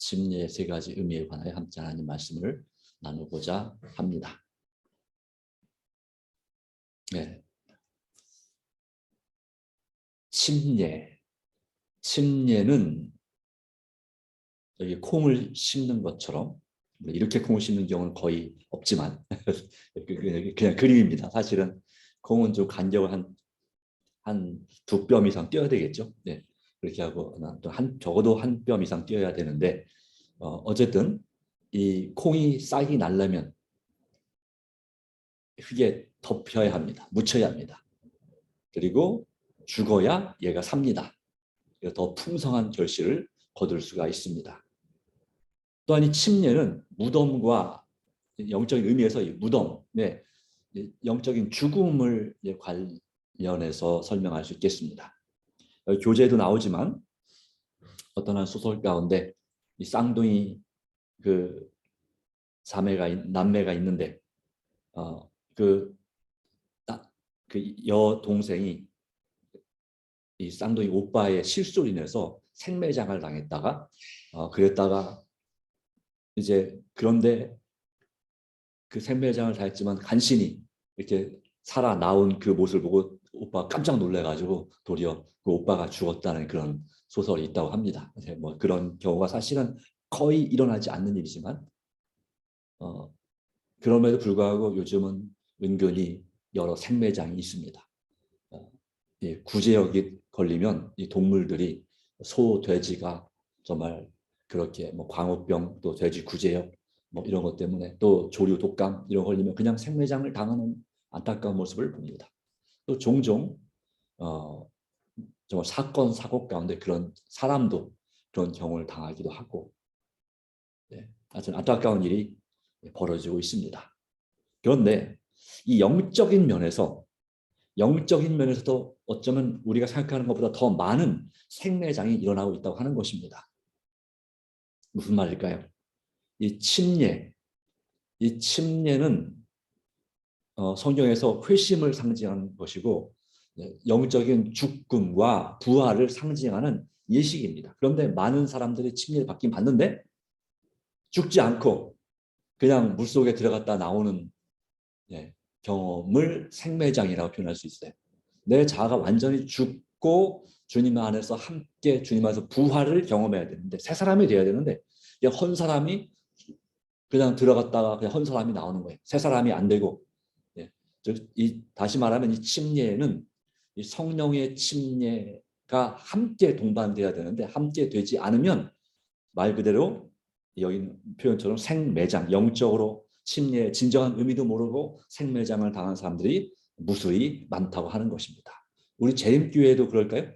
침례의 세 가지 의미에 관하여 함께 하나님 말씀을 나누고자 합니다. 네. 침례는 여기 콩을 심는 것처럼, 이렇게 콩을 심는 경우는 거의 없지만 그냥 그림입니다. 사실은 콩은 좀 간격을 한 두 뼘 이상 띄어야 되겠죠. 네. 그렇게 하고 적어도 한 뼘 이상 띄어야 되는데, 어쨌든 이 콩이 싹이 나려면 흙에 덮여야 합니다. 묻혀야 합니다. 그리고 죽어야 얘가 삽니다. 더 풍성한 결실을 거둘 수가 있습니다. 또한 이 침례는 무덤과 영적인 의미에서 이 무덤, 영적인 죽음을 관련해서 설명할 수 있겠습니다. 교재에도 나오지만 어떤 한 소설 가운데 이 쌍둥이 그 남매가 있는데 그 여동생이 이 쌍둥이 오빠의 실수로 인해서 생매장을 당했다가 그랬다가 이제 그런데 그 생매장을 당했지만 간신히 이렇게 살아나온 그 모습을 보고 오빠가 깜짝 놀래가지고 도리어 그 오빠가 죽었다는 그런 소설이 있다고 합니다. 뭐 그런 경우가 사실은 거의 일어나지 않는 일이지만 그럼에도 불구하고 요즘은 은근히 여러 생매장이 있습니다. 구제역이 걸리면 이 동물들이 소, 돼지가 정말 그렇게 뭐 광우병 또 돼지 구제역 뭐 이런 것 때문에 또 조류 독감 이런 거 걸리면 그냥 생매장을 당하는 안타까운 모습을 봅니다. 또 종종 정말 사건 사고 가운데 그런 사람도 그런 경우를 당하기도 하고, 하여튼 안타까운 일이 벌어지고 있습니다. 그런데 이 영적인 면에서도 어쩌면 우리가 생각하는 것보다 더 많은 생매장이 일어나고 있다고 하는 것입니다. 무슨 말일까요? 이 침례는 성경에서 회심을 상징하는 것이고 영적인 죽음과 부활을 상징하는 예식입니다. 그런데 많은 사람들이 침례를 받긴 받는데 죽지 않고 그냥 물속에 들어갔다 나오는 경험을 생매장이라고 표현할 수 있어요. 내 자아가 완전히 죽고 주님 안에서 함께 주님 안에서 부활을 경험해야 되는데, 새 사람이 돼야 되는데 헌 사람이 그냥 들어갔다가 그냥 헌 사람이 나오는 거예요. 새 사람이 안 되고, 다시 말하면 이 침례는 이 성령의 침례가 함께 동반돼야 되는데 함께 되지 않으면 말 그대로 여기 표현처럼 생매장, 영적으로 침례의 진정한 의미도 모르고 생매장을 당한 사람들이 무수히 많다고 하는 것입니다. 우리 재림교회도 그럴까요?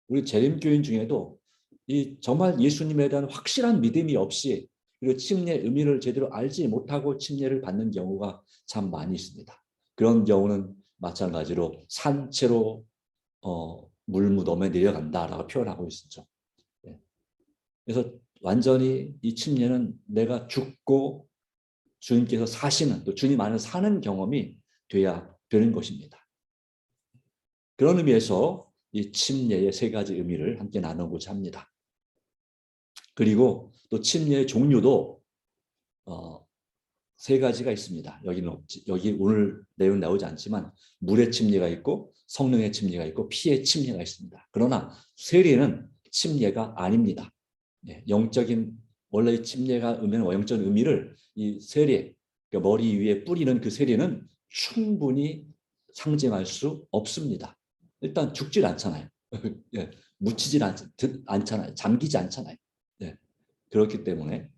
우리 재림교인 중에도 이 정말 예수님에 대한 확실한 믿음이 없이 그리고 침례의 의미를 제대로 알지 못하고 침례를 받는 경우가 참 많이 있습니다. 그런 경우는 마찬가지로 산채로 물무덤에 내려간다라고 표현하고 있었죠. 그래서 완전히 이 침례는 내가 죽고 주님께서 사시는, 또 주님 안에 사는 경험이 돼야 되는 것입니다. 그런 의미에서 이 침례의 세 가지 의미를 함께 나누고자 합니다. 그리고 또 침례의 종류도 세 가지가 있습니다. 여기 오늘 내용 나오지 않지만 물의 침례가 있고 성령의 침례가 있고 피의 침례가 있습니다. 그러나 세례는 침례가 아닙니다. 영적인 원래 이 침례가 의미는 영적인 의미를 이 세례, 그러니까 머리 위에 뿌리는 그 세례는 충분히 상징할 수 없습니다. 일단 죽질 않잖아요. 묻히질 않잖아요. 잠기지 않잖아요. 그렇기 때문에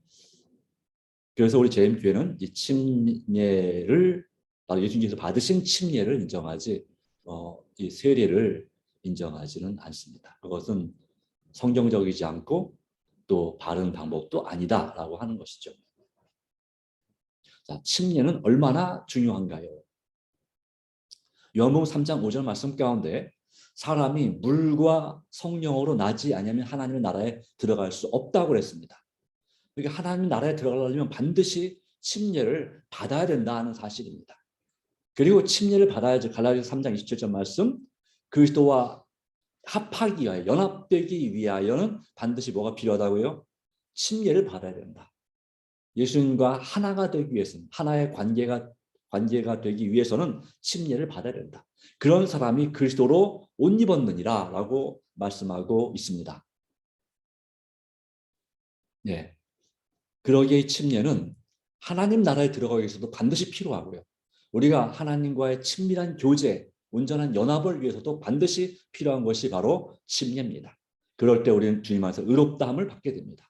그래서 우리 재림교회는 이 침례를 바로 예수님께서 받으신 침례를 인정하지 이 세례를 인정하지는 않습니다. 그것은 성경적이지 않고 또 바른 방법도 아니다라고 하는 것이죠. 자, 침례는 얼마나 중요한가요? 요한복음 3장 5절 말씀 가운데 사람이 물과 성령으로 나지 않으면 하나님의 나라에 들어갈 수 없다고 그랬습니다. 그러니까 하나님 나라에 들어가려면 반드시 침례를 받아야 된다는 사실입니다. 그리고 침례를 받아야지 갈라디아서 3장 27절 말씀 그리스도와 합하기 위하여 연합되기 위하여는 반드시 뭐가 필요하다고요? 침례를 받아야 된다. 예수님과 하나가 되기 위해서는, 하나의 관계가 되기 위해서는 침례를 받아야 된다. 그런 사람이 그리스도로 옷 입었느니라 라고 말씀하고 있습니다. 예. 그러기에 침례는 하나님 나라에 들어가기 위해서도 반드시 필요하고요. 우리가 하나님과의 친밀한 교제, 온전한 연합을 위해서도 반드시 필요한 것이 바로 침례입니다. 그럴 때 우리는 주님 안에서 의롭다함을 받게 됩니다.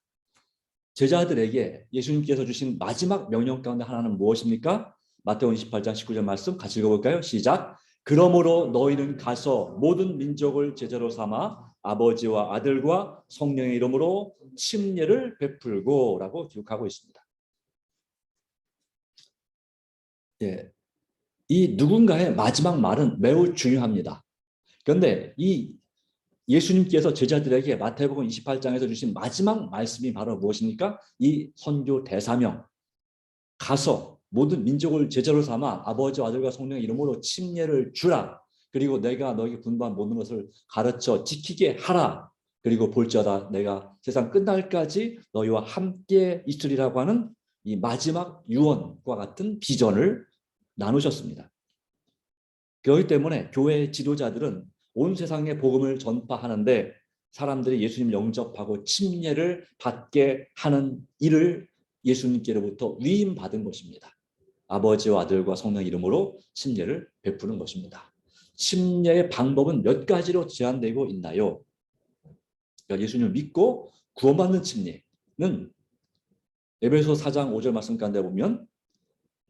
제자들에게 예수님께서 주신 마지막 명령 가운데 하나는 무엇입니까? 마태복음 28장 19절 말씀 같이 읽어볼까요? 시작. 그러므로 너희는 가서 모든 민족을 제자로 삼아 아버지와 아들과 성령의 이름으로 침례를 베풀고 라고 기록하고 있습니다. 예, 이 누군가의 마지막 말은 매우 중요합니다. 그런데 이 예수님께서 제자들에게 마태복음 28장에서 주신 마지막 말씀이 바로 무엇입니까? 이 선교 대사명, 가서 모든 민족을 제자로 삼아 아버지와 아들과 성령의 이름으로 침례를 주라. 그리고 내가 너에게 분부한 모든 것을 가르쳐 지키게 하라. 그리고 볼지어다 내가 세상 끝날까지 너희와 함께 있으리라고 하는 이 마지막 유언과 같은 비전을 나누셨습니다. 그렇기 때문에 교회 지도자들은 온 세상에 복음을 전파하는데 사람들이 예수님 영접하고 침례를 받게 하는 일을 예수님께로부터 위임받은 것입니다. 아버지와 아들과 성령 이름으로 침례를 베푸는 것입니다. 침례의 방법은 몇 가지로 제한되고 있나요? 그러니까 예수님을 믿고 구원받는 침례는 에베소 4장 5절 말씀 가운데 보면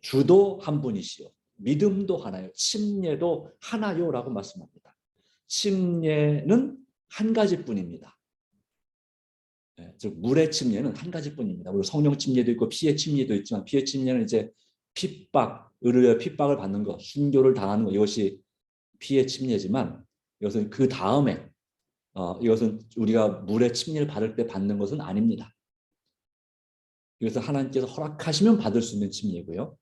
주도 한 분이시요 믿음도 하나요 침례도 하나요라고 말씀합니다. 침례는 한 가지뿐입니다. 즉 물의 침례는 한 가지뿐입니다. 물론 성령 침례도 있고 피의 침례도 있지만 피의 침례는 이제 의료의 핍박을 받는 것, 순교를 당하는 것 이것이 피의 침례지만 이것은 그 다음에 이것은 우리가 물의 침례를 받을 때 받는 것은 아닙니다. 이것은 하나님께서 허락하시면 받을 수 있는 침례고요.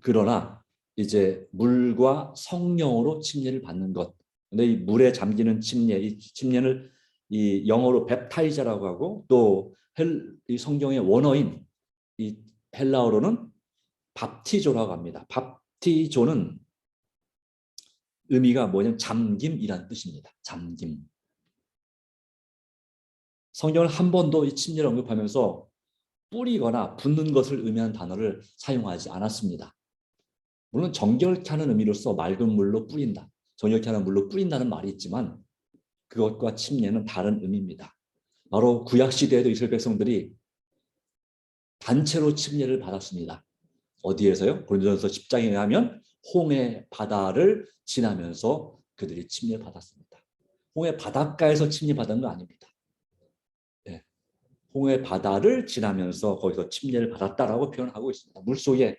그러나 이제 물과 성령으로 침례를 받는 것. 근데 이 물에 잠기는 침례, 이 침례를 이 영어로 뱁타이저라고 하고 또 이 성경의 원어인 이 헬라어로는 밥티조라고 합니다. 밥티조는 의미가 뭐냐면 잠김이란 뜻입니다. 잠김. 성경을 한 번도 이 침례를 언급하면서 뿌리거나 붓는 것을 의미하는 단어를 사용하지 않았습니다. 물론 정결케 하는 의미로서 맑은 물로 뿌린다. 정결케 하는 물로 뿌린다는 말이 있지만 그것과 침례는 다른 의미입니다. 바로 구약시대에도 이스라엘 백성들이 단체로 침례를 받았습니다. 어디에서요? 고린도전서 10장에 의하면 홍해 바다를 지나면서 그들이 침례를 받았습니다. 홍해 바닷가에서 침례받은 거 아닙니다. 네. 홍해 바다를 지나면서 거기서 침례를 받았다라고 표현하고 있습니다. 물속에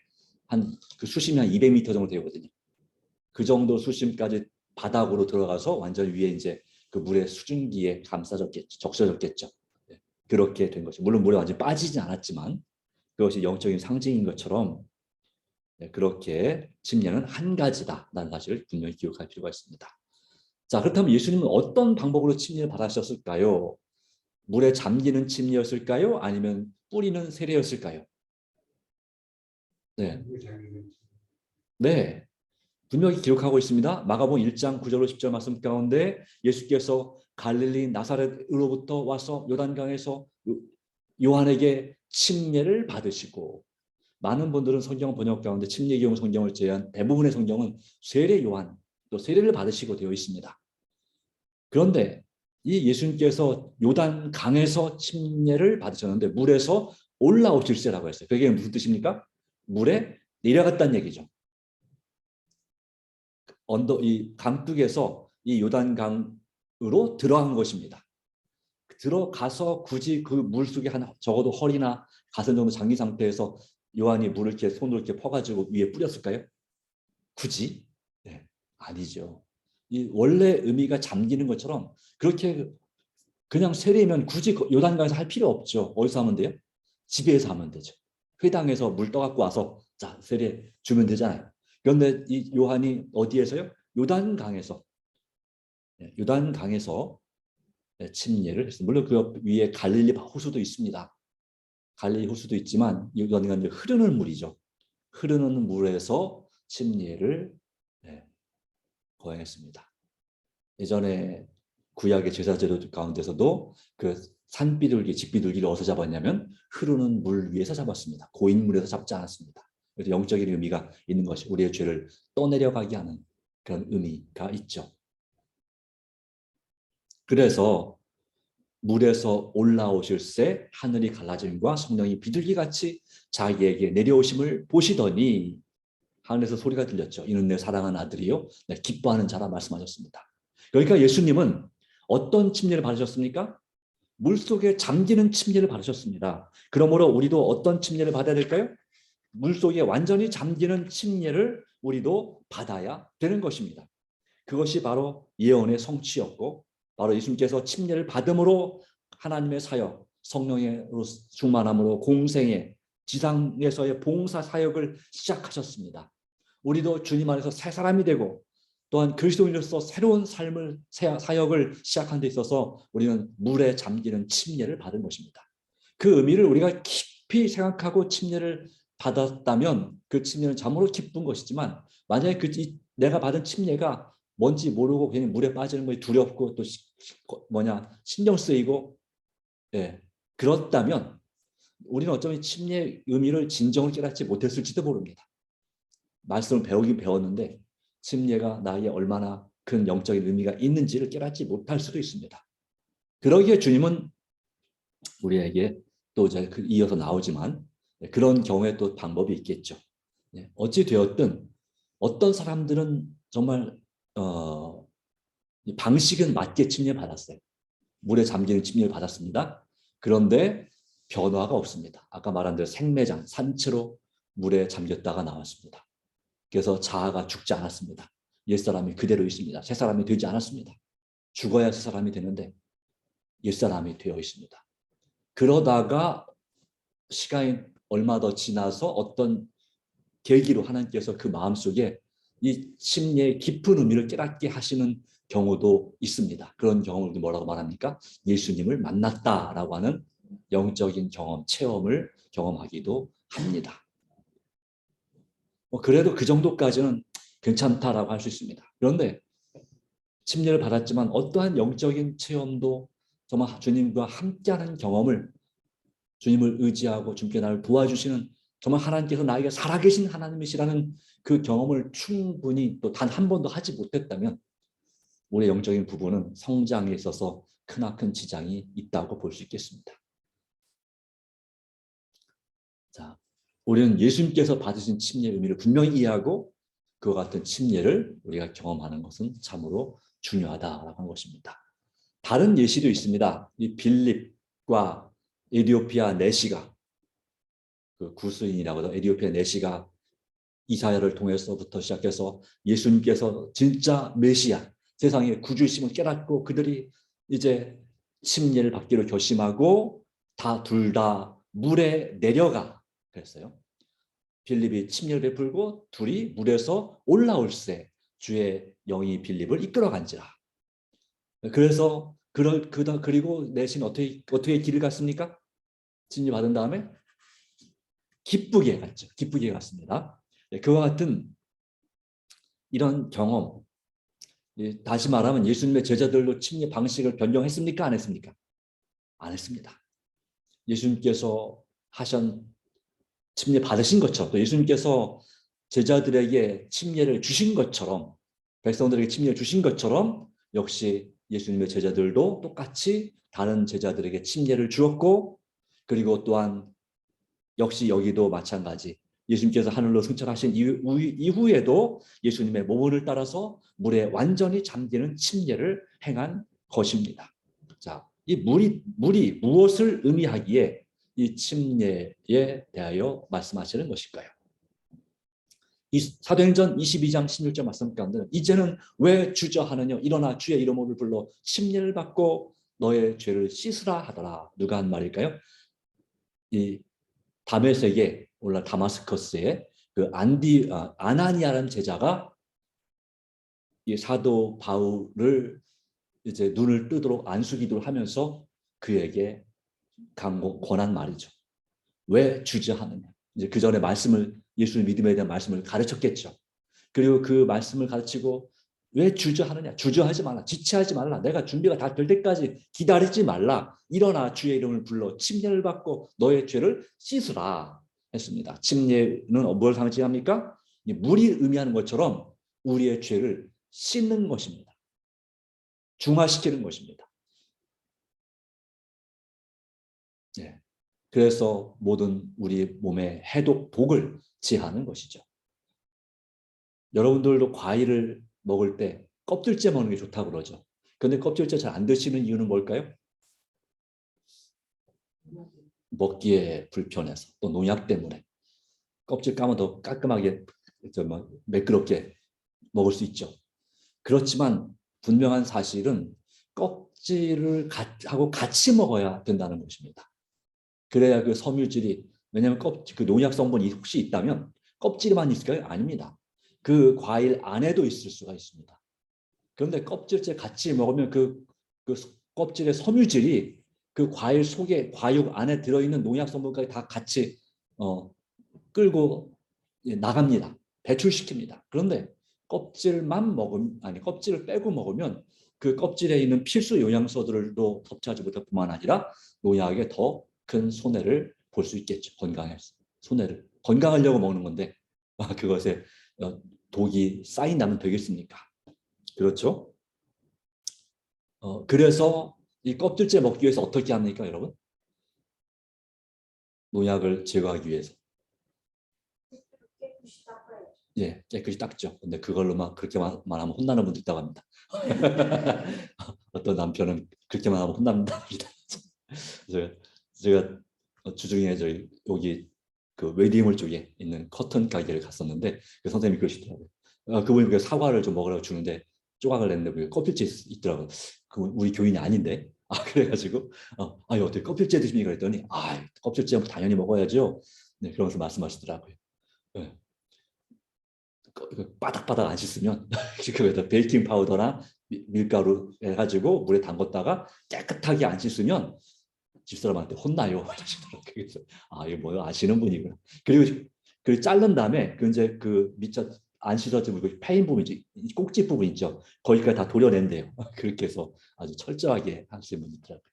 그 수심이 한 200m 정도 되거든요. 그 정도 수심까지 바닥으로 들어가서 완전 위에 이제 그 물의 수증기에 감싸졌겠죠. 적셔졌겠죠. 네. 그렇게 된 것이 물론 물에 완전히 빠지진 않았지만 그것이 영적인 상징인 것처럼 네, 그렇게 침례는 한 가지다라는 사실을 분명히 기억할 필요가 있습니다. 자, 그렇다면 예수님은 어떤 방법으로 침례를 받으셨을까요? 물에 잠기는 침례였을까요? 아니면 뿌리는 세례였을까요? 네. 네. 분명히 기록하고 있습니다. 마가복음 1장 9절로 10절 말씀 가운데 예수께서 갈릴리 나사렛으로부터 와서 요단강에서 요한에게 침례를 받으시고 많은 분들은 성경 번역 가운데 침례기용 성경을 제외한 대부분의 성경은 세례 요한 또 세례를 받으시고 되어 있습니다. 그런데 이 예수님께서 요단강에서 침례를 받으셨는데 물에서 올라오실세라고 했어요. 그게 무슨 뜻입니까? 물에 내려갔다는 얘기죠. 이 강둑에서 이 요단강으로 들어간 것입니다. 들어가서 굳이 그 물 속에 적어도 허리나 가슴 정도 잠긴 상태에서 요한이 물을 이렇게 손으로 이렇게 퍼가지고 위에 뿌렸을까요? 굳이? 네, 아니죠. 이 원래 의미가 잠기는 것처럼 그렇게 그냥 세례면 굳이 요단강에서 할 필요 없죠. 어디서 하면 돼요? 집에서 하면 되죠. 회당에서 물 떠갖고 와서 자 세례 주면 되잖아요. 그런데 이 요한이 어디에서요? 요단강에서 침례를 했습니다. 물론 그 위에 갈릴리 호수도 있습니다. 갈릴리 호수도 있지만 이거는 이제 흐르는 물이죠. 흐르는 물에서 침례를 거행했습니다. 예전에 구약의 제사제도 가운데서도 그 산비둘기, 집비둘기를 어디서 잡았냐면 흐르는 물 위에서 잡았습니다. 고인 물에서 잡지 않았습니다. 그래서 영적인 의미가 있는 것이 우리의 죄를 떠내려가게 하는 그런 의미가 있죠. 그래서 물에서 올라오실새 하늘이 갈라짐과 성령이 비둘기같이 자기에게 내려오심을 보시더니 하늘에서 소리가 들렸죠. 이는 내 사랑하는 아들이요 내 기뻐하는 자라 말씀하셨습니다. 그러니까 예수님은 어떤 침례를 받으셨습니까? 물속에 잠기는 침례를 받으셨습니다. 그러므로 우리도 어떤 침례를 받아야 될까요? 물속에 완전히 잠기는 침례를 우리도 받아야 되는 것입니다. 그것이 바로 예언의 성취였고 바로 예수님께서 침례를 받음으로 하나님의 사역, 성령의 충만함으로 공생의 지상에서의 봉사 사역을 시작하셨습니다. 우리도 주님 안에서 새 사람이 되고 또한 그리스도인으로서 새로운 삶을 사역을 시작한 데 있어서 우리는 물에 잠기는 침례를 받은 것입니다. 그 의미를 우리가 깊이 생각하고 침례를 받았다면 그 침례는 참으로 기쁜 것이지만 만약에 내가 받은 침례가 뭔지 모르고 그냥 물에 빠지는 것이 두렵고 또 신경 쓰이고 그렇다면 우리는 어쩌면 침례의 의미를 진정으로 깨닫지 못했을지도 모릅니다. 말씀을 배우긴 배웠는데 침례가 나에게 얼마나 큰 영적인 의미가 있는지를 깨닫지 못할 수도 있습니다. 그러기에 주님은 우리에게 또 이어서 나오지만 그런 경우에 또 방법이 있겠죠. 어찌 되었든 어떤 사람들은 정말 방식은 맞게 침례 받았어요. 물에 잠기는 침례를 받았습니다. 그런데 변화가 없습니다. 아까 말한 대로 생매장, 산채로 물에 잠겼다가 나왔습니다. 그래서 자아가 죽지 않았습니다. 옛사람이 그대로 있습니다. 새사람이 되지 않았습니다. 죽어야 새사람이 되는데 옛사람이 되어 있습니다. 그러다가 시간이 얼마 더 지나서 어떤 계기로 하나님께서 그 마음속에 이 침례의 깊은 의미를 깨닫게 하시는 경우도 있습니다. 그런 경우를 뭐라고 말합니까? 예수님을 만났다라고 하는 영적인 체험을 경험하기도 합니다. 그래도 그 정도까지는 괜찮다라고 할 수 있습니다. 그런데 침례를 받았지만 어떠한 영적인 체험도 정말 주님과 함께하는 경험을 주님을 의지하고 주님께 나를 도와주시는 정말 하나님께서 나에게 살아계신 하나님이시라는 그 경험을 충분히 또 단 한 번도 하지 못했다면 우리의 영적인 부분은 성장에 있어서 크나큰 지장이 있다고 볼 수 있겠습니다. 자, 우리는 예수님께서 받으신 침례의 의미를 분명히 이해하고 그와 같은 침례를 우리가 경험하는 것은 참으로 중요하다라고 하는 것입니다. 다른 예시도 있습니다. 이 빌립과 에디오피아 내시가 그 구스인이라고 해서 에디오피아 내시가 이사야를 통해서부터 시작해서 예수님께서 진짜 메시아, 세상의 구주이심을 깨닫고 그들이 이제 침례를 받기로 결심하고 둘 다 물에 내려가 그랬어요. 빌립이 침례를 베풀고 둘이 물에서 올라올새 주의 영이 빌립을 이끌어간지라. 그래서 그리고 내신 어떻게 길을 갔습니까? 침례 받은 다음에 기쁘게 갔죠. 기쁘게 갔습니다. 그와 같은 이런 경험, 다시 말하면 예수님의 제자들도 침례 방식을 변경했습니까? 안 했습니까? 안 했습니다. 예수님께서 침례 받으신 것처럼 또 예수님께서 제자들에게 침례를 주신 것처럼 백성들에게 침례를 주신 것처럼 역시 예수님의 제자들도 똑같이 다른 제자들에게 침례를 주었고 그리고 또한 역시 여기도 마찬가지 예수님께서 하늘로 승천하신 이후에도 예수님의 모범을 따라서 물에 완전히 잠기는 침례를 행한 것입니다. 자, 이 물이 무엇을 의미하기에 이 침례에 대하여 말씀하시는 것일까요? 이 사도행전 22장 16절 말씀 가운데는 이제는 왜 주저하느냐 일어나 주의 이름을 불러 침례를 받고 너의 죄를 씻으라 하더라. 누가 한 말일까요? 이 다메섹에 올라 다마스커스에 그 아나니아라는 제자가 이 사도 바울을 이제 눈을 뜨도록 안수기도를 하면서 그에게 권한 말이죠. 왜 주저하느냐. 이제 그 전에 말씀을 예수를 믿음에 대한 말씀을 가르쳤겠죠. 그리고 그 말씀을 가르치고 왜 주저하느냐. 주저하지 말라. 지체하지 말라. 내가 준비가 다 될 때까지 기다리지 말라. 일어나 주의 이름을 불러 침례를 받고 너의 죄를 씻으라 했습니다. 침례는 뭘 상징합니까? 물이 의미하는 것처럼 우리의 죄를 씻는 것입니다. 중화시키는 것입니다. 네. 그래서 모든 우리 몸의 해독 독을 제하는 것이죠. 여러분들도 과일을 먹을 때 껍질째 먹는 게 좋다고 그러죠. 그런데 껍질째 잘 안 드시는 이유는 뭘까요? 먹기에 불편해서, 또 농약 때문에. 껍질 까면 더 깔끔하게 매끄럽게 먹을 수 있죠. 그렇지만 분명한 사실은 껍질을 하고 같이 먹어야 된다는 것입니다. 그래야 그 섬유질이, 왜냐하면 껍질, 그 농약 성분이 혹시 있다면 껍질만 있을까요? 아닙니다. 그 과일 안에도 있을 수가 있습니다. 그런데 껍질째 같이 먹으면 그 껍질의 섬유질이 그 과일 속에, 과육 안에 들어있는 농약 성분까지 다 같이 끌고 나갑니다. 배출시킵니다. 그런데 껍질을 빼고 먹으면 그 껍질에 있는 필수 영양소들도 섭취하지 못할 뿐만 아니라 농약에 더 큰 손해를 볼 수 있겠죠. 손해를. 건강하려고 먹는 건데 그것에 독이 쌓인다면 되겠습니까? 그렇죠? 그래서 이 껍질째 먹기 위해서 어떻게 합니까, 여러분? 농약을 제거하기 위해서. 예, 깨끗이 닦죠. 근데 그걸로만 그렇게만 하면 혼나는 분도 있다고 합니다. 어떤 남편은 그렇게만 하면 혼납니다. 제가 주중에 저희 여기 그 웨딩홀 쪽에 있는 커튼 가게를 갔었는데 그 선생님이 그러시더라고요. 그분이 그 사과를 좀 먹으라고 주는데 조각을 냈는데 껍질째 있더라고요. 그 우리 교인이 아닌데. 그래가지고 이거 어떻게 껍질째 드십니까 그랬더니 껍질째 당연히 먹어야죠. 네, 그러면서 말씀하시더라고요. 네. 바닥바닥 안 씻으면 그거에다 베이킹 파우더나 밀가루 해가지고 물에 담궜다가 깨끗하게 안 씻으면 집사람한테 혼나요. 그래서 이거 뭐요? 아시는 분이구나. 그리고 자른 다음에 그 이제 그 밑에 안 씻어지고 그 패인 부분이지, 꼭지 부분 있죠. 거기까지 다 도려낸대요. 그렇게 해서 아주 철저하게 하시는 분이 있더라고요.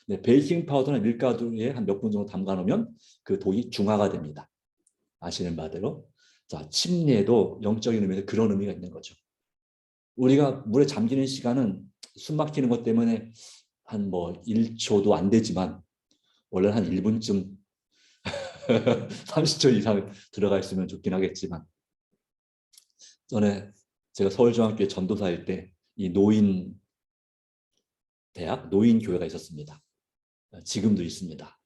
네, 베이킹 파우더나 밀가루에 한 몇 분 정도 담가 놓으면 그 독이 중화가 됩니다. 아시는 바대로. 자, 침례도 영적인 의미에서 그런 의미가 있는 거죠. 우리가 물에 잠기는 시간은 숨 막히는 것 때문에 한 1초도 안 되지만 원래는 한 1분쯤 30초 이상 들어가 있으면 좋긴 하겠지만 전에 제가 서울중앙교회 전도사일 때 이 노인교회가 있었습니다. 지금도 있습니다.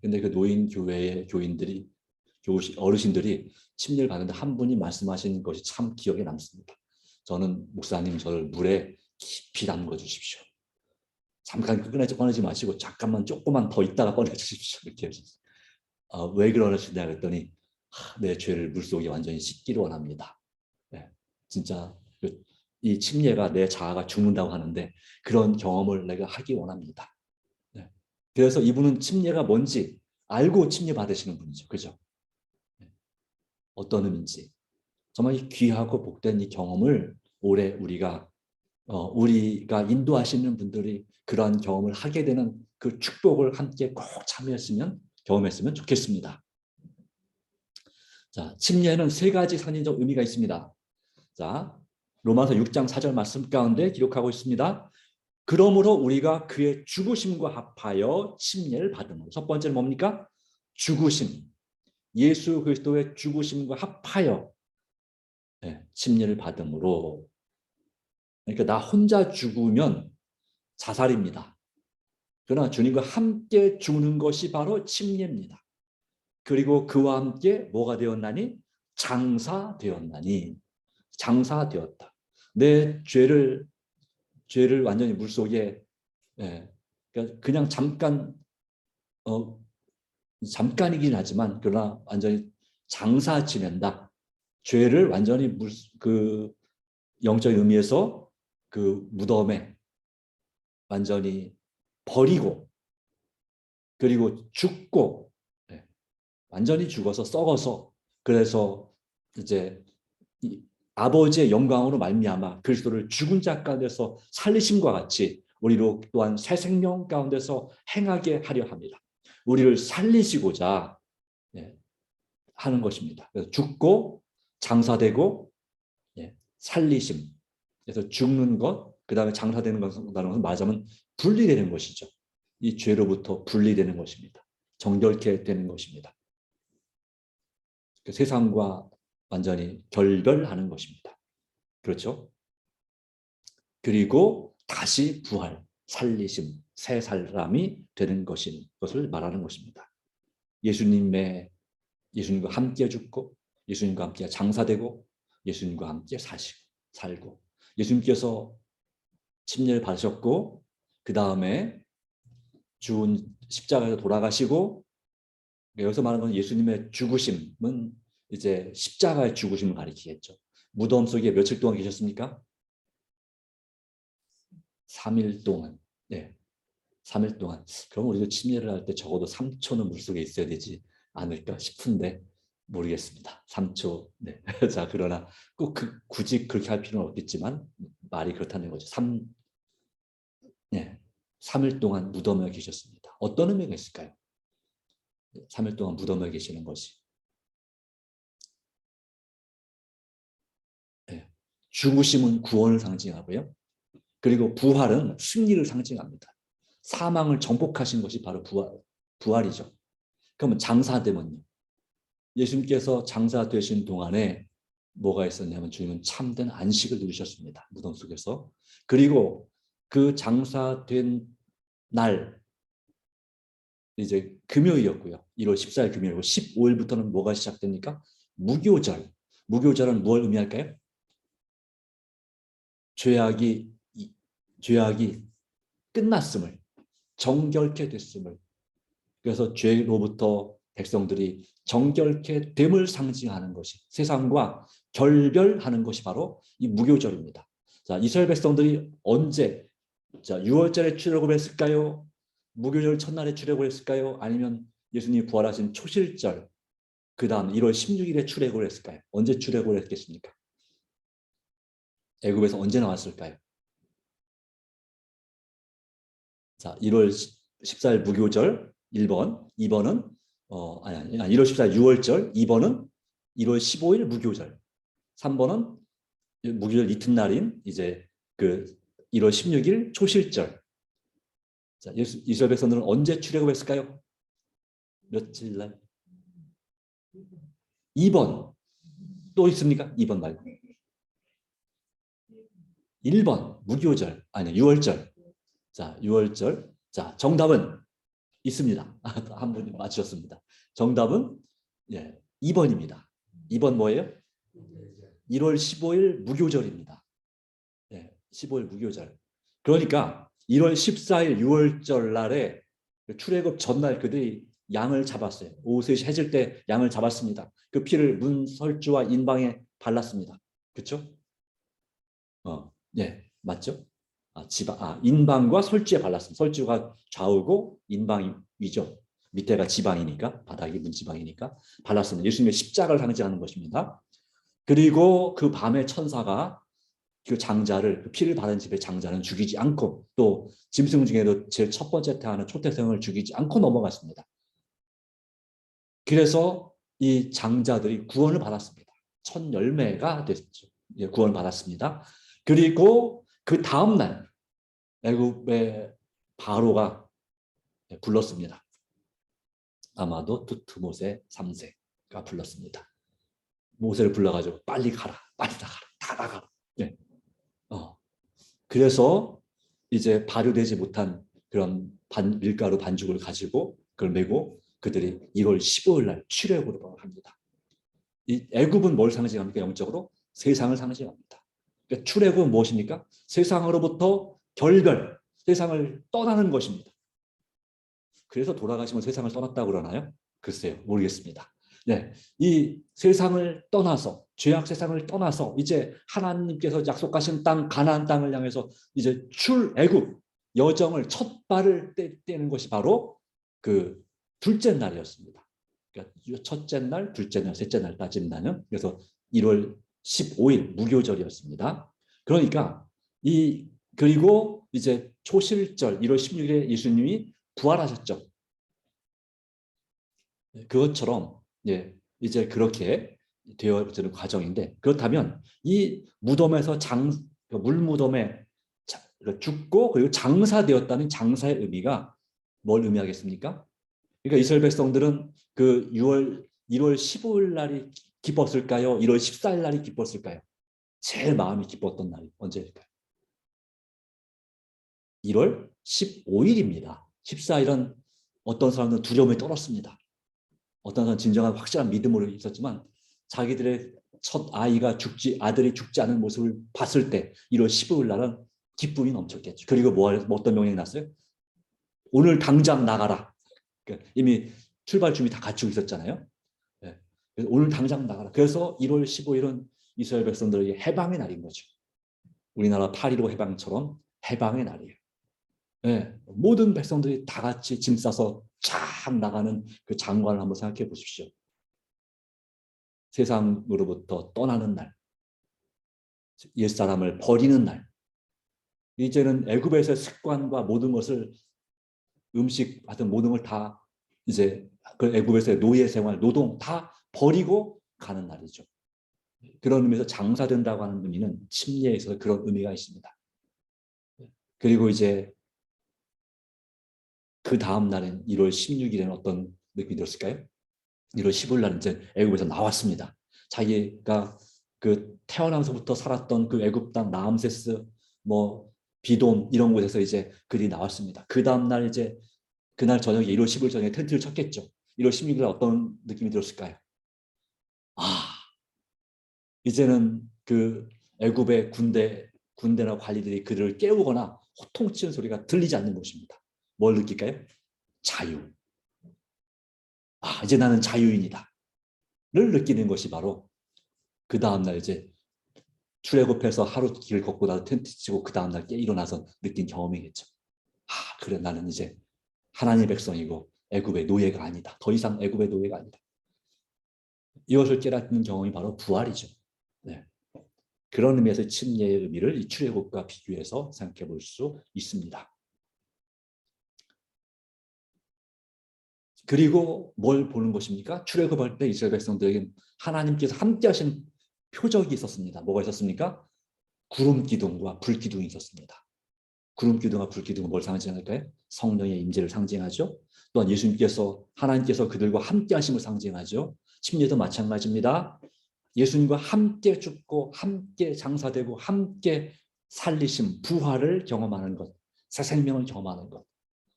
근데 그 노인교회의 어르신들이 침례를 받는데 한 분이 말씀하신 것이 참 기억에 남습니다. 저는 목사님 저를 물에 깊이 담궈 주십시오. 잠깐 꺼내지 마시고 잠깐만 조금만 더 있다가 꺼내 주십시오. 이렇게 하셨어요. 왜 그러시냐 그랬더니 내 죄를 물속에 완전히 씻기를 원합니다. 네, 진짜 이 침례가 내 자아가 죽는다고 하는데 그런 경험을 내가 하기 원합니다. 네. 그래서 이분은 침례가 뭔지 알고 침례 받으시는 분이죠. 그죠? 네. 어떤 의미인지. 정말 귀하고 복된 이 경험을 올해 우리가 인도하시는 분들이 그러한 경험을 하게 되는 그 축복을 함께 꼭 경험했으면 좋겠습니다. 자, 침례는 세 가지 선인적 의미가 있습니다. 자, 로마서 6장 4절 말씀 가운데 기록하고 있습니다. 그러므로 우리가 그의 죽으심과 합하여 침례를 받음으로. 첫 번째는 뭡니까? 죽으심. 예수 그리스도의 죽으심과 합하여 침례를 받음으로. 그러니까 나 혼자 죽으면 자살입니다. 그러나 주님과 함께 죽는 것이 바로 침례입니다. 그리고 그와 함께 뭐가 되었나니? 장사되었다. 내 죄를 완전히 물속에 그냥 잠깐이긴 하지만 그러나 완전히 장사 지낸다. 죄를 완전히 그 영적인 의미에서 그 무덤에 완전히 버리고 그리고 죽고 완전히 죽어서 썩어서 그래서 이제 아버지의 영광으로 말미암아 그리스도를 죽은 자 가운데서 살리심과 같이 우리로 또한 새 생명 가운데서 행하게 하려 합니다. 우리를 살리시고자 하는 것입니다. 그래서 죽고 장사되고 살리심. 그래서 죽는 것, 그 다음에 장사되는 것은 말하자면 분리되는 것이죠. 이 죄로부터 분리되는 것입니다. 정결케 되는 것입니다. 세상과 완전히 결별하는 것입니다. 그렇죠? 그리고 다시 부활, 살리심, 새 사람이 되는 것을 말하는 것입니다. 예수님과 함께 죽고 예수님과 함께 장사되고 예수님과 함께 살고 예수님께서 침례를 받으셨고 그 다음에 죽은 십자가에서 돌아가시고 여기서 말하는 건 예수님의 죽으심은 이제 십자가의 죽으심을 가리키겠죠. 무덤 속에 며칠 동안 계셨습니까? 3일 동안. 네. 3일 동안. 그럼 우리도 침례를 할 때 적어도 3초는 물속에 있어야 되지 않을까 싶은데 모르겠습니다. 3초. 네. 자, 그러나 꼭 굳이 그렇게 할 필요는 없겠지만 말이 그렇다는 거죠. 3일 동안 무덤에 계셨습니다. 어떤 의미가 있을까요? 3일 동안 무덤에 계시는 것이. 죽으심은 구원을 상징하고요. 그리고 부활은 승리를 상징합니다. 사망을 정복하신 것이 바로 부활이죠. 그러면 장사되면요. 예수님께서 장사되신 동안에 뭐가 있었냐면 주님은 참된 안식을 누리셨습니다. 무덤 속에서. 그리고 그 장사된 날 이제 금요일이었고요. 1월 14일 금요일이고 15일부터는 뭐가 시작됩니까? 무교절. 무교절은 무엇을 의미할까요? 죄악이 끝났음을, 정결케 됐음을. 그래서 죄로부터 백성들이 정결케 됨을 상징하는 것이 세상과 결별하는 것이 바로 이 무교절입니다. 자, 이스라엘 백성들이 언제 6월절에 출애굽을 했을까요? 무교절 첫날에 출애굽을 했을까요? 아니면 예수님이 부활하신 초실절 그 다음 1월 16일에 출애굽을 했을까요? 언제 출애굽을 했겠습니까? 애굽에서 언제 나왔을까요? 자, 1월 14일 무교절 1번, 2번은 1월 14일 6월절, 2번은 1월 15일 무교절, 3번은 무교절 이튿날인 이제 그 1월 16일 초실절. 자, 이스라엘 백성들은 언제 출애굽했을까요? 며칠 날? 2번. 또 있습니까? 2번 말고. 1번 무교절, 6월절. 자, 6월절. 자, 정답은 있습니다. 한 분이 맞추셨습니다. 정답은 2번입니다. 2번 뭐예요? 1월 15일 무교절입니다. 15일 무교절. 그러니까 1월 14일 6월절 날에 출애굽 전날 그들이 양을 잡았어요. 오후 3시 해질 때 양을 잡았습니다. 그 피를 문설주와 인방에 발랐습니다. 그렇죠? 맞죠? 인방과 설주에 발랐습니다. 설주가 좌우고 인방이 위죠. 밑에가 지방이니까, 바닥이 문지방이니까 발랐습니다. 예수님의 십자가를 상징하는 것입니다. 그리고 그 밤에 천사가 그 장자를, 그 피를 바른 집의 장자는 죽이지 않고 또 짐승 중에도 제일 첫 번째 태하는 초태생을 죽이지 않고 넘어갔습니다. 그래서 이 장자들이 구원을 받았습니다. 첫 열매가 됐죠. 구원을 받았습니다. 그리고 그 다음날 애굽의 바로가 불렀습니다. 아마도 두트모세 3세가 불렀습니다. 모세를 불러가지고 빨리 가라, 빨리 나가라, 다 나가라. 그래서 이제 발효되지 못한 그런 밀가루 반죽을 가지고 그걸 메고 그들이 1월 15일 날 출애굽을 합니다. 이 애굽은 뭘 상징합니까? 영적으로 세상을 상징합니다. 그러니까 출애굽은 무엇입니까? 세상으로부터 결별, 세상을 떠나는 것입니다. 그래서 돌아가시면 세상을 떠났다고 그러나요? 글쎄요, 모르겠습니다. 이 세상을 떠나서, 죄악 세상을 떠나서 이제 하나님께서 약속하신 땅, 가나안 땅을 향해서 이제 출애굽, 여정을 첫 발을 떼는 것이 바로 그 둘째 날이었습니다. 그러니까 첫째 날, 둘째 날, 셋째 날 따진다면 그래서 1월 15일 무교절이었습니다. 그러니까 그리고 이제 초실절 1월 16일에 예수님이 부활하셨죠. 그것처럼 예, 이제 그렇게 되어지는 과정인데 그렇다면 이 무덤에서 물무덤에 죽고 그리고 장사되었다는 장사의 의미가 뭘 의미하겠습니까? 그러니까 이스라엘 백성들은 그 1월 15일 날이 기뻤을까요? 1월 14일 날이 기뻤을까요? 제일 마음이 기뻤던 날이 언제일까요? 1월 15일입니다. 14일은 어떤 사람들은 두려움에 떨었습니다. 어떤 사람은 진정한 확실한 믿음으로 있었지만 자기들의 첫 아들이 죽지 않은 모습을 봤을 때 1월 15일 날은 기쁨이 넘쳤겠죠. 그리고 어떤 명령이 났어요? 오늘 당장 나가라. 그러니까 이미 출발 준비 다 갖추고 있었잖아요. 네. 그래서 오늘 당장 나가라. 그래서 1월 15일은 이스라엘 백성들에게 해방의 날인 거죠. 우리나라 8.15 해방처럼 해방의 날이에요. 네. 모든 백성들이 다 같이 짐 싸서 쫙 나가는 그 장관을 한번 생각해 보십시오. 세상으로부터 떠나는 날, 옛사람을 버리는 날. 이제는 애굽에서의 습관과 모든 것을 음식 같은 모든 걸 다 이제 그 애굽에서의 노예 생활, 노동 다 버리고 가는 날이죠. 그런 의미에서 장사된다고 하는 의미는 침례에 있어서 그런 의미가 있습니다. 그리고 이제 그 다음 날은 1월 16일에는 어떤 느낌이 들었을까요? 1월 15일 날은 이제 애굽에서 나왔습니다. 자기가 그 태어나면서부터 살았던 그 애굽 땅 라암세스 뭐 비돔 이런 곳에서 이제 그들이 나왔습니다. 그 다음 날 이제 그날 저녁에 1월 15일 저녁에 텐트를 쳤겠죠. 1월 16일 날 어떤 느낌이 들었을까요? 아, 이제는 그 애굽의 군대나 관리들이 그들을 깨우거나 호통치는 소리가 들리지 않는 것입니다. 뭘 느낄까요? 자유. 아, 이제 나는 자유인이다. 를 느끼는 것이 바로 그 다음날 이제 출애굽해서 하루 길 걷고 나서 텐트 치고 그 다음날 일어나서 느낀 경험이겠죠. 아, 그래 나는 이제 하나님의 백성이고 애굽의 노예가 아니다. 더 이상 애굽의 노예가 아니다. 이것을 깨닫는 경험이 바로 부활이죠. 네. 그런 의미에서 침례의 의미를 이 출애굽과 비교해서 생각해 볼 수 있습니다. 그리고 뭘 보는 것입니까? 출애굽할 때 이스라엘 백성들에게 하나님께서 함께 하신 표적이 있었습니다. 뭐가 있었습니까? 구름 기둥과 불 기둥이 있었습니다. 구름 기둥과 불 기둥은 뭘 상징할까요? 성령의 임재를 상징하죠. 또한 하나님께서 그들과 함께 하심을 상징하죠. 침례도 마찬가지입니다. 예수님과 함께 죽고 함께 장사되고 함께 살리심, 부활을 경험하는 것, 새 생명을 경험하는 것.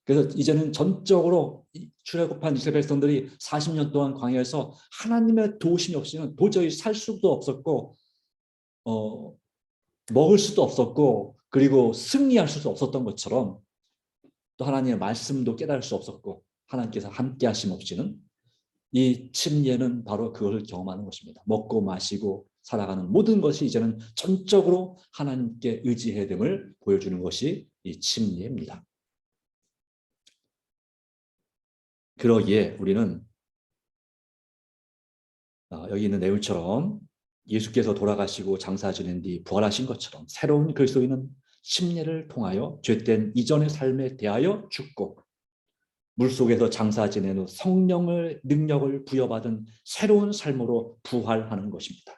그래서 이제는 전적으로 출애굽한 이스라엘 백성들이 40년 동안 광야에서 하나님의 도우심이 없이는 도저히 살 수도 없었고 먹을 수도 없었고 그리고 승리할 수도 없었던 것처럼 또 하나님의 말씀도 깨달을 수 없었고 하나님께서 함께 하심 없이는 이 침례는 바로 그것을 경험하는 것입니다. 먹고 마시고 살아가는 모든 것이 이제는 전적으로 하나님께 의지해야 됨을 보여주는 것이 이 침례입니다. 그러기에 우리는 여기 있는 내용처럼 예수께서 돌아가시고 장사 지낸 뒤 부활하신 것처럼 새로운 그리스도인은 침례를 통하여 죄된 이전의 삶에 대하여 죽고 물속에서 장사 지낸 후 성령의 능력을 부여받은 새로운 삶으로 부활하는 것입니다.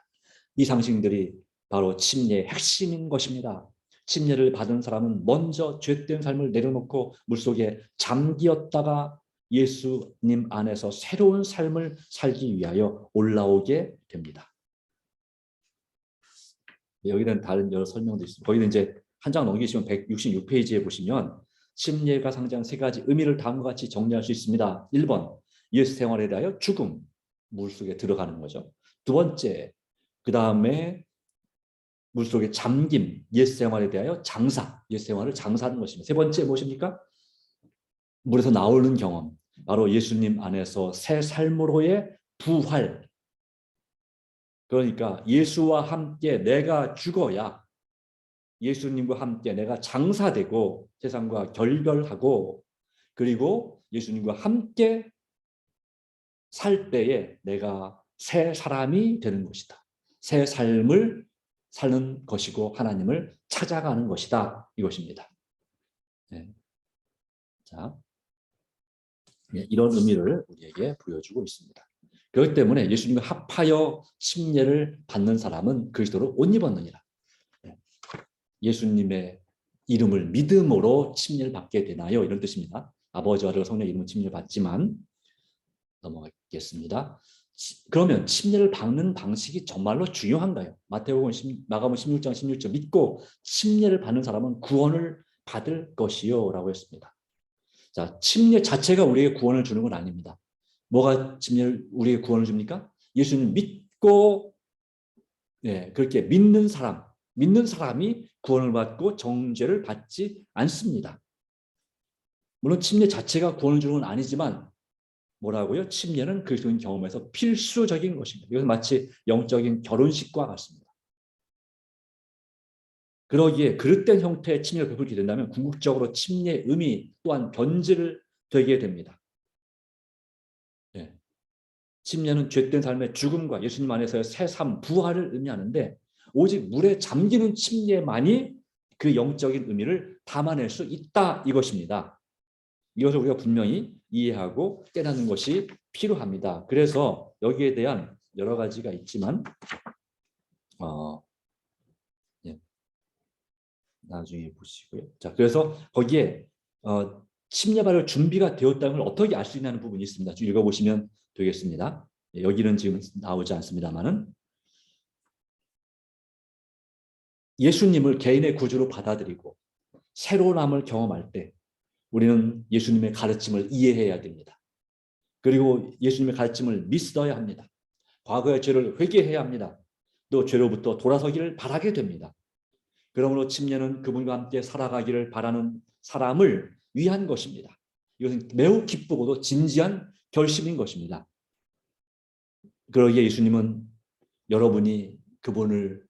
이 상식들이 바로 침례의 핵심인 것입니다. 침례를 받은 사람은 먼저 죄된 삶을 내려놓고 물속에 잠기었다가 예수님 안에서 새로운 삶을 살기 위하여 올라오게 됩니다. 여기는 다른 여러 설명도 있습니다. 거기는 이제 한 장 넘기시면 166페이지에 보시면 침례가 상징하는 세 가지 의미를 다음과 같이 정리할 수 있습니다. 1번, 예수 생활에 대하여 죽음, 물속에 들어가는 거죠. 두 번째, 그 다음에 물속에 잠김, 옛 생활에 대하여 장사, 옛 생활을 장사하는 것입니다. 세 번째 무엇입니까? 물에서 나오는 경험, 바로 예수님 안에서 새 삶으로의 부활. 그러니까 예수와 함께 내가 죽어야 예수님과 함께 내가 장사되고 세상과 결별하고 그리고 예수님과 함께 살 때에 내가 새 사람이 되는 것이다. 새 삶을 사는 것이고 하나님을 찾아가는 것이다. 이것입니다. 네. 자, 이런 의미를 우리에게 보여주고 있습니다. 그렇기 때문에 예수님과 합하여 침례를 받는 사람은 그리스도로 옷 입었느니라. 예수님의 이름을 믿음으로 침례를 받게 되나요? 이런 뜻입니다. 아버지와 아들 성령 이름으로 침례를 받지만 넘어가겠습니다. 그러면 침례를 받는 방식이 정말로 중요한가요? 마가복음 16장 16절 믿고 침례를 받는 사람은 구원을 받을 것이요 라고 했습니다. 자, 침례 자체가 우리에게 구원을 주는 건 아닙니다. 뭐가 침례를 우리에게 구원을 줍니까? 예수님 믿고 그렇게 믿는 사람이 구원을 받고 정죄를 받지 않습니다. 물론 침례 자체가 구원을 주는 건 아니지만 뭐라고요? 침례는 그리스도인 경험에서 필수적인 것입니다. 이것은 마치 영적인 결혼식과 같습니다. 그러기에 그릇된 형태의 침례를 베풀게 된다면 궁극적으로 침례의 의미 또한 변질을 되게 됩니다. 침례는 죄된 삶의 죽음과 예수님 안에서의 새삼 부활을 의미하는데 오직 물에 잠기는 침례만이 그 영적인 의미를 담아낼 수 있다 이것입니다. 이것을 우리가 분명히 이해하고 깨닫는 것이 필요합니다. 그래서 여기에 대한 여러 가지가 있지만 나중에 보시고요. 자, 그래서 거기에 침례받을 준비가 되었다는 걸 어떻게 알 수 있냐는 부분이 있습니다. 좀 읽어보시면 되겠습니다. 여기는 지금 나오지 않습니다만은 예수님을 개인의 구주로 받아들이고 새로남을 경험할 때 우리는 예수님의 가르침을 이해해야 됩니다. 그리고 예수님의 가르침을 믿어야 합니다. 과거의 죄를 회개해야 합니다. 또 죄로부터 돌아서기를 바라게 됩니다. 그러므로 침례는 그분과 함께 살아가기를 바라는 사람을 위한 것입니다. 이것은 매우 기쁘고도 진지한 결심인 것입니다. 그러기에 예수님은 여러분이 그분을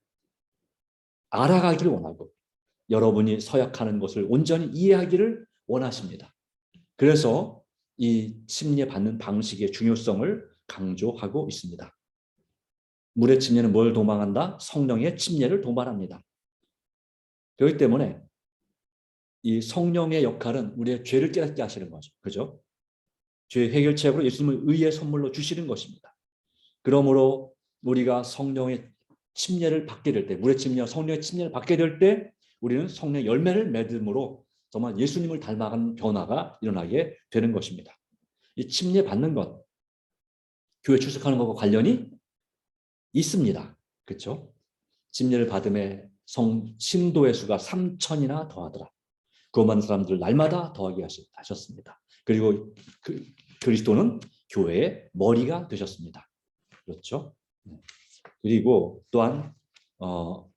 알아가기를 원하고 여러분이 서약하는 것을 온전히 이해하기를 원하십니다. 그래서 이 침례 받는 방식의 중요성을 강조하고 있습니다. 물의 침례는 뭘 도망한다? 성령의 침례를 도말합니다. 그렇기 때문에 이 성령의 역할은 우리의 죄를 깨닫게 하시는 거죠. 그죠? 죄 해결책으로 예수님을 의의 선물로 주시는 것입니다. 그러므로 우리가 성령의 침례를 받게 될 때, 물의 침례와 성령의 침례를 받게 될 때 우리는 성령의 열매를 맺음으로 정말 예수님을 닮아가는 변화가 일어나게 되는 것입니다. 이 침례 받는 것, 교회 출석하는 것과 관련이 있습니다. 그렇죠? 침례를 받음에 신도의 수가 3,000이나 더하더라. 구원받는 사람들 날마다 더하게 하셨습니다. 그리고 그리스도는 교회의 머리가 되셨습니다. 그렇죠? 그리고 또한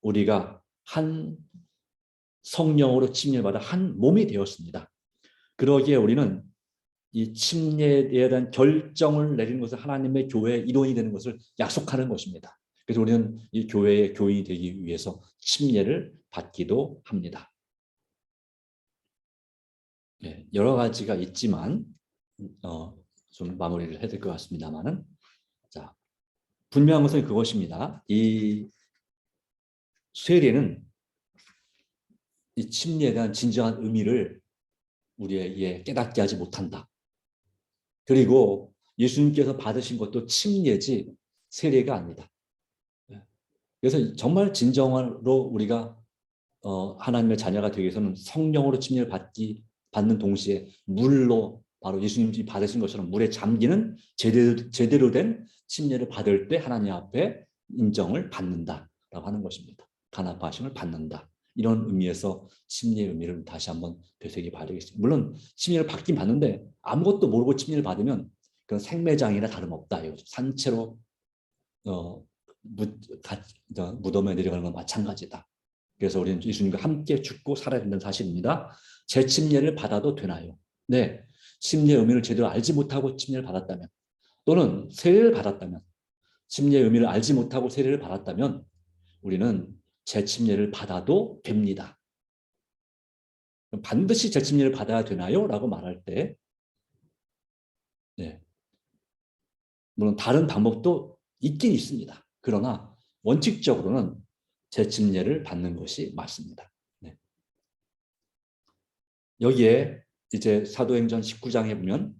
우리가 한 성령으로 침례받아 한 몸이 되었습니다. 그러기에 우리는 이 침례에 대한 결정을 내리는 것은 하나님의 교회의 일원이 되는 것을 약속하는 것입니다. 그래서 우리는 이 교회의 교인이 되기 위해서 침례를 받기도 합니다. 여러 가지가 있지만 좀 마무리를 해야 될 것 같습니다만은 자, 분명한 것은 그것입니다. 이 세례는 이 침례에 대한 진정한 의미를 우리에게 깨닫게 하지 못한다. 그리고 예수님께서 받으신 것도 침례지 세례가 아니다. 그래서 정말 진정으로 우리가 하나님의 자녀가 되기 위해서는 성령으로 침례를 받는 동시에 물로 바로 예수님이 받으신 것처럼 물에 잠기는 제대로 된 침례를 받을 때 하나님 앞에 인정을 받는다라고 하는 것입니다. 간합하심을 받는다. 이런 의미에서 침례의 의미를 다시 한번 되새겨 봐야 되겠습니다. 물론 침례를 받긴 받는데 아무것도 모르고 침례를 받으면 그건 생매장이나 다름없다. 산채로 무덤에 내려가는 건 마찬가지다. 그래서 우리는 예수님과 함께 죽고 살아야 된다는 사실입니다. 재침례를 받아도 되나요? 네. 침례의 의미를 제대로 알지 못하고 침례를 받았다면 또는 세례를 받았다면 침례의 의미를 알지 못하고 세례를 받았다면 우리는 재침례를 받아도 됩니다. 반드시 재침례를 받아야 되나요? 라고 말할 때 네. 물론 다른 방법도 있긴 있습니다. 그러나 원칙적으로는 재침례를 받는 것이 맞습니다. 네. 여기에 이제 사도행전 19장에 보면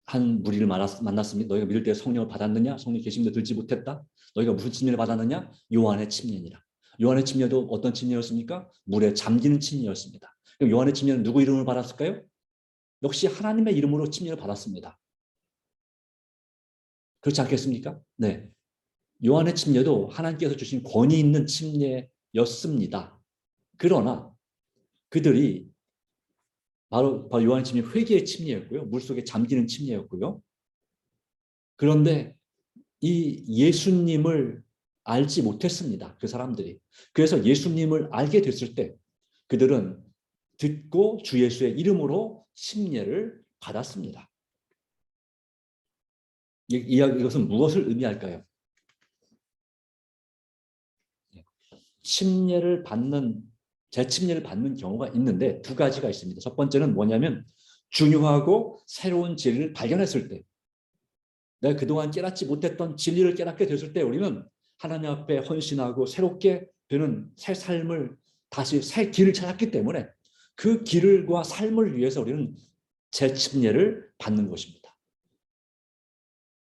한 무리를 만났습니다. 너희가 믿을 때 성령을 받았느냐? 성령 계심도 들지 못했다. 너희가 무슨 침례를 받았느냐? 요한의 침례니라. 요한의 침례도 어떤 침례였습니까? 물에 잠기는 침례였습니다. 그럼 요한의 침례는 누구 이름을 받았을까요? 역시 하나님의 이름으로 침례를 받았습니다. 그렇지 않겠습니까? 네. 요한의 침례도 하나님께서 주신 권위 있는 침례였습니다. 그러나 그들이 바로 요한의 침례 회개의 침례였고요. 물속에 잠기는 침례였고요. 그런데 이 예수님을 알지 못했습니다. 그 사람들이. 그래서 예수님을 알게 됐을 때 그들은 듣고 주 예수의 이름으로 침례를 받았습니다. 이것은 무엇을 의미할까요? 재침례를 받는 경우가 있는데 두 가지가 있습니다. 첫 번째는 뭐냐면 중요하고 새로운 진리를 발견했을 때, 내가 그동안 깨닫지 못했던 진리를 깨닫게 됐을 때 우리는 하나님 앞에 헌신하고 새롭게 되는 새 삶을 다시 새 길을 찾았기 때문에 그 길과 삶을 위해서 우리는 재침례를 받는 것입니다.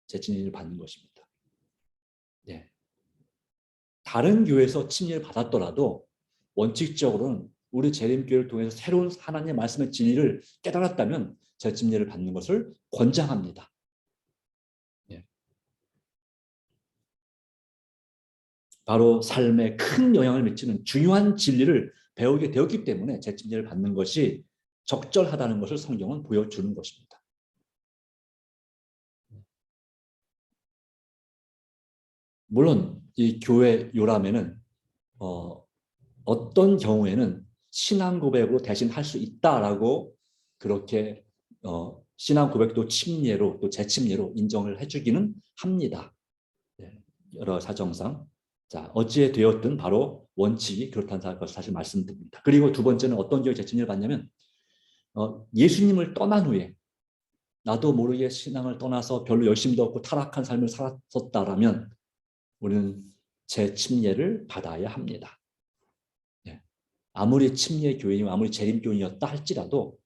재침례를 받는 것입니다. 네. 다른 교회에서 침례를 받았더라도 원칙적으로는 우리 재림교회를 통해서 새로운 하나님의 말씀의 진리를 깨달았다면 재침례를 받는 것을 권장합니다. 네. 바로 삶에 큰 영향을 미치는 중요한 진리를 배우게 되었기 때문에 재침례를 받는 것이 적절하다는 것을 성경은 보여주는 것입니다. 물론 이 교회 요람에는 어떤 경우에는 신앙 고백으로 대신 할 수 있다라고 그렇게 신앙 고백도 침례로 또 재침례로 인정을 해주기는 합니다. 네, 여러 사정상. 자, 어찌에 되었든 바로 원칙이 그렇다는 것을 사실 말씀드립니다. 그리고 두 번째는 어떤 경우에 재침례를 받냐면 예수님을 떠난 후에 나도 모르게 신앙을 떠나서 별로 열심도 없고 타락한 삶을 살았었다라면 우리는 재침례를 받아야 합니다. 네. 아무리 침례 교인이고 아무리 재림 교인이었다 할지라도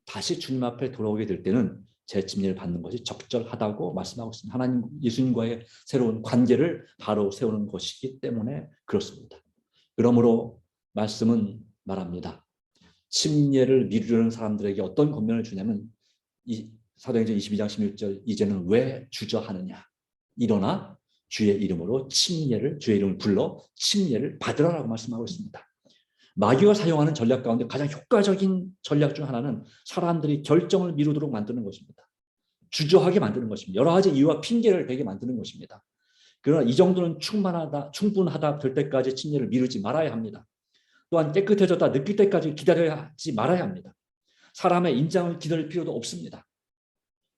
다시 주님 앞에 돌아오게 될 때는 재침례를 받는 것이 적절하다고 말씀하고 있습니다. 하나님, 예수님과의 새로운 관계를 바로 세우는 것이기 때문에 그렇습니다. 그러므로 말씀은 말합니다. 침례를 미루려는 사람들에게 어떤 권면을 주냐면 이 사도행전 22장 16절 이제는 왜 주저하느냐. 일어나 주의 이름으로 주의 이름을 불러 침례를 받으라라고 말씀하고 있습니다. 마귀가 사용하는 전략 가운데 가장 효과적인 전략 중 하나는 사람들이 결정을 미루도록 만드는 것입니다. 주저하게 만드는 것입니다. 여러 가지 이유와 핑계를 대게 만드는 것입니다. 그러나 이 정도는 충분하다 될 때까지 침례를 미루지 말아야 합니다. 또한 깨끗해졌다 느낄 때까지 기다려야 하지 말아야 합니다. 사람의 인장을 기다릴 필요도 없습니다.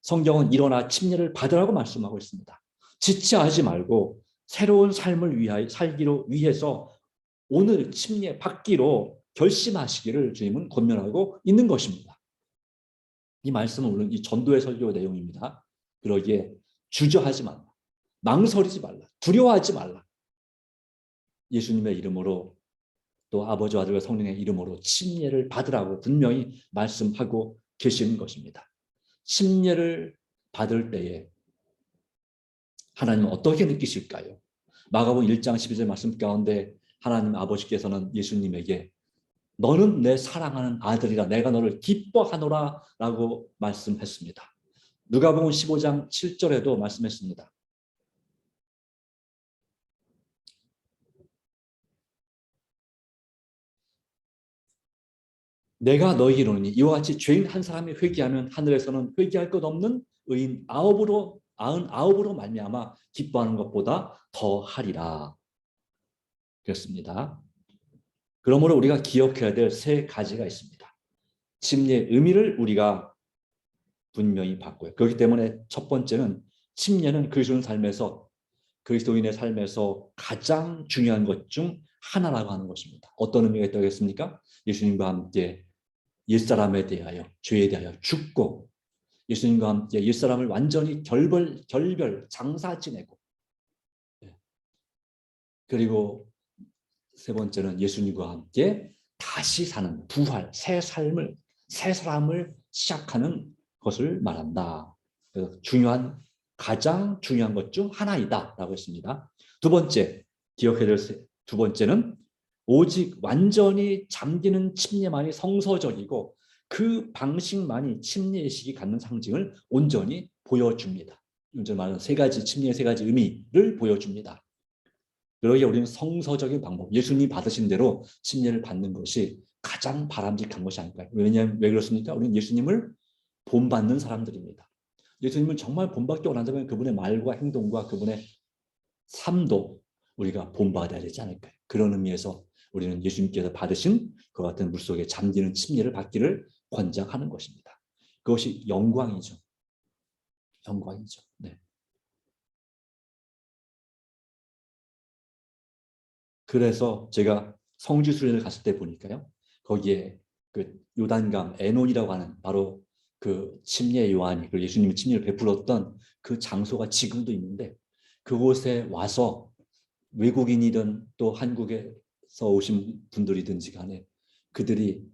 성경은 일어나 침례를 받으라고 말씀하고 있습니다. 지체하지 말고 새로운 삶을 살기로 위해서 오늘 침례 받기로 결심하시기를 주님은 권면하고 있는 것입니다. 이 말씀은 물론 이 전도의 설교 내용입니다. 그러기에 주저하지 말라. 망설이지 말라. 두려워하지 말라. 예수님의 이름으로 또 아버지와 아들과 성령의 이름으로 침례를 받으라고 분명히 말씀하고 계시는 것입니다. 침례를 받을 때에 하나님은 어떻게 느끼실까요? 마가복음 1장 12절 말씀 가운데 하나님 아버지께서는 예수님에게 너는 내 사랑하는 아들이라 내가 너를 기뻐하노라 라고 말씀했습니다. 누가복음 15장 7절에도 말씀했습니다. 내가 너희에게 이르노니 이와 같이 죄인 한 사람이 회개하면 하늘에서는 회개할 것 없는 의인 99으로 말미암아 기뻐하는 것보다 더하리라. 그렇습니다. 그러므로 우리가 기억해야 될 세 가지가 있습니다. 침례의 의미를 우리가 분명히 받고요. 그렇기 때문에 첫 번째는 침례는 그리스도인 삶에서 그리스도인의 삶에서 가장 중요한 것 중 하나라고 하는 것입니다. 어떤 의미가 있다겠습니까? 예수님과 함께 옛사람에 대하여, 죄에 대하여 죽고 예수님과 함께 옛사람을 완전히 결별 장사 지내고, 그리고 세 번째는 예수님과 함께 다시 사는 부활, 새 삶을, 새 사람을 시작하는 것을 말한다. 그래서 가장 중요한 것 중 하나이다 라고 했습니다. 두 번째, 기억해야 될 두 번째는 오직 완전히 잠기는 침례만이 성서적이고 그 방식만이 침례의식이 갖는 상징을 온전히 보여줍니다. 온전히 말하는 세 가지 침례의 세 가지 의미를 보여줍니다. 그러기에 우리는 성서적인 방법, 예수님이 받으신 대로 침례를 받는 것이 가장 바람직한 것이 아닐까요? 왜냐하면 왜 그렇습니까? 우리는 예수님을 본받는 사람들입니다. 예수님은 정말 본받기 원한다면 그분의 말과 행동과 그분의 삶도 우리가 본받아야 되지 않을까요? 그런 의미에서 우리는 예수님께서 받으신 그와 같은 물속에 잠기는 침례를 받기를 권장하는 것입니다. 그것이 영광이죠. 영광이죠. 네. 그래서 제가 성지 수련을 갔을 때 보니까요. 거기에 그 요단강 에논이라고 하는 바로 그 침례 요한이 그 예수님이 침례를 베풀었던 그 장소가 지금도 있는데 그곳에 와서 외국인이든 또 한국에서 오신 분들이든지 간에 그들이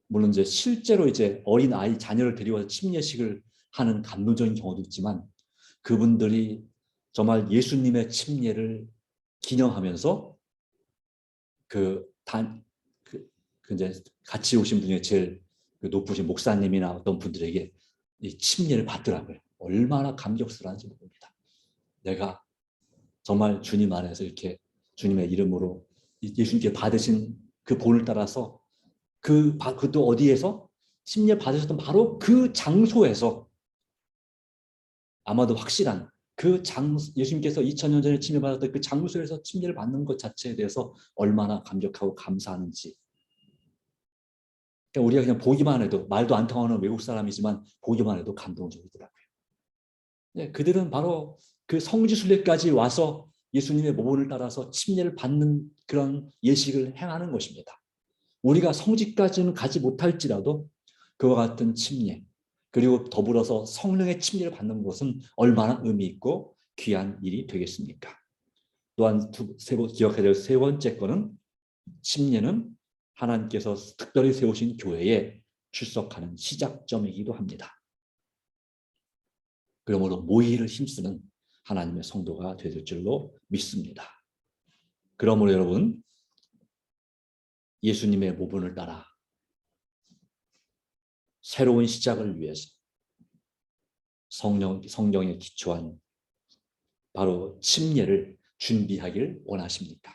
물론 이제 실제로 이제 어린 아이 자녀를 데려와서 침례식을 하는 감동적인 경우도 있지만 그분들이 정말 예수님의 침례를 기념하면서 그 이제 같이 오신 분 중에 제일 높으신 목사님이나 어떤 분들에게 이 침례를 받더라고요. 얼마나 감격스러운지 모릅니다. 내가 정말 주님 안에서 이렇게 주님의 이름으로 예수님께 받으신 그 본을 따라서 그것도 어디에서 침례 받으셨던 바로 그 장소에서 아마도 확실한 예수님께서 2000년 전에 침례 받았던 그 장소에서 침례를 받는 것 자체에 대해서 얼마나 감격하고 감사하는지. 그러니까 우리가 그냥 보기만 해도 말도 안 통하는 외국 사람이지만 보기만 해도 감동적이더라고요. 네, 그들은 바로 그 성지순례까지 와서 예수님의 모본을 따라서 침례를 받는 그런 예식을 행하는 것입니다. 우리가 성지까지는 가지 못할지라도 그와 같은 침례 그리고 더불어서 성령의 침례를 받는 것은 얼마나 의미 있고 귀한 일이 되겠습니까? 또한 기억해야 될 세 번째 거는 침례는 하나님께서 특별히 세우신 교회에 출석하는 시작점이기도 합니다. 그러므로 모의를 힘쓰는 하나님의 성도가 되실 줄로 믿습니다. 그러므로 여러분 예수님의 모본을 따라 새로운 시작을 위해서 성령에 기초한 바로 침례를 준비하길 원하십니까?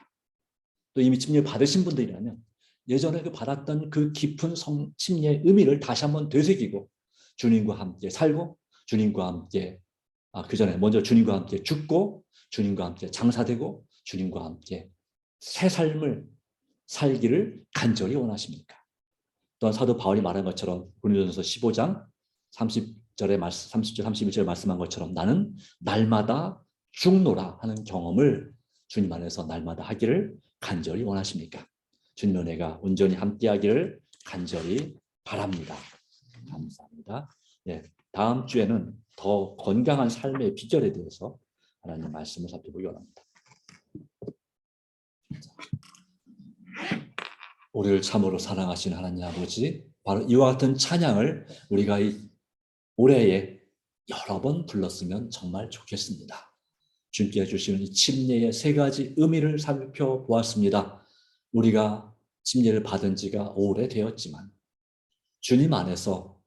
또 이미 침례를 받으신 분들이라면 예전에 받았던 그 깊은 침례의 의미를 다시 한번 되새기고 주님과 함께 살고 주님과 함께 그 전에 먼저 주님과 함께 죽고 주님과 함께 장사되고 주님과 함께 새 삶을 살기를 간절히 원하십니까? 또한 사도 바울이 말한 것처럼 고린도전서 15장 30절 31절 말씀한 것처럼 나는 날마다 죽노라 하는 경험을 주님 안에서 날마다 하기를 간절히 원하십니까? 주님의 은혜가 온전히 함께하기를 간절히 바랍니다. 감사합니다. 네, 다음 주에는 더 건강한 삶의 비결에 대해서 하나님 말씀을 살펴보기 원합니다. 우리를 참으로 사랑하신 하나님 아버지, 바로 이와 같은 찬양을 우리가 올해에 여러 번 불렀으면 정말 좋겠습니다. 주님께 주시는 이 침례의 세 가지 의미를 살펴보았습니다. 우리가 침례를 받은 지가 오래되었지만 주님 안에서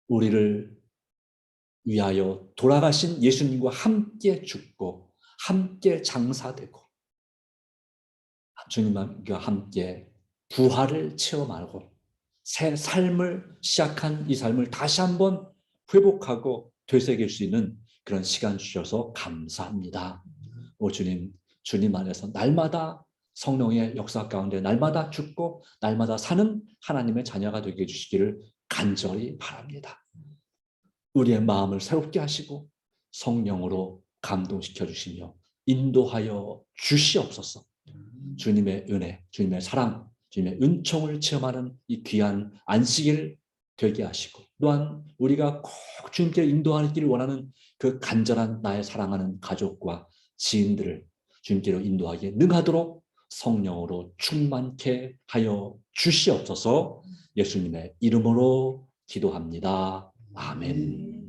우리를 위하여 돌아가신 예수님과 함께 죽고 함께 장사되고 주님과 함께 부활을 체험하고 새 삶을 시작한 이 삶을 다시 한번 회복하고 되새길 수 있는 그런 시간 주셔서 감사합니다. 오 주님 안에서 날마다 성령의 역사 가운데 날마다 죽고 날마다 사는 하나님의 자녀가 되게 해주시기를 간절히 바랍니다. 우리의 마음을 새롭게 하시고 성령으로 감동시켜 주시며 인도하여 주시옵소서. 주님의 은혜, 주님의 사랑, 주님의 은총을 체험하는 이 귀한 안식일 되게 하시고, 또한 우리가 꼭 주님께 인도하기를 원하는 그 간절한 나의 사랑하는 가족과 지인들을 주님께로 인도하기에 능하도록 성령으로 충만케 하여 주시옵소서. 예수님의 이름으로 기도합니다. 아멘.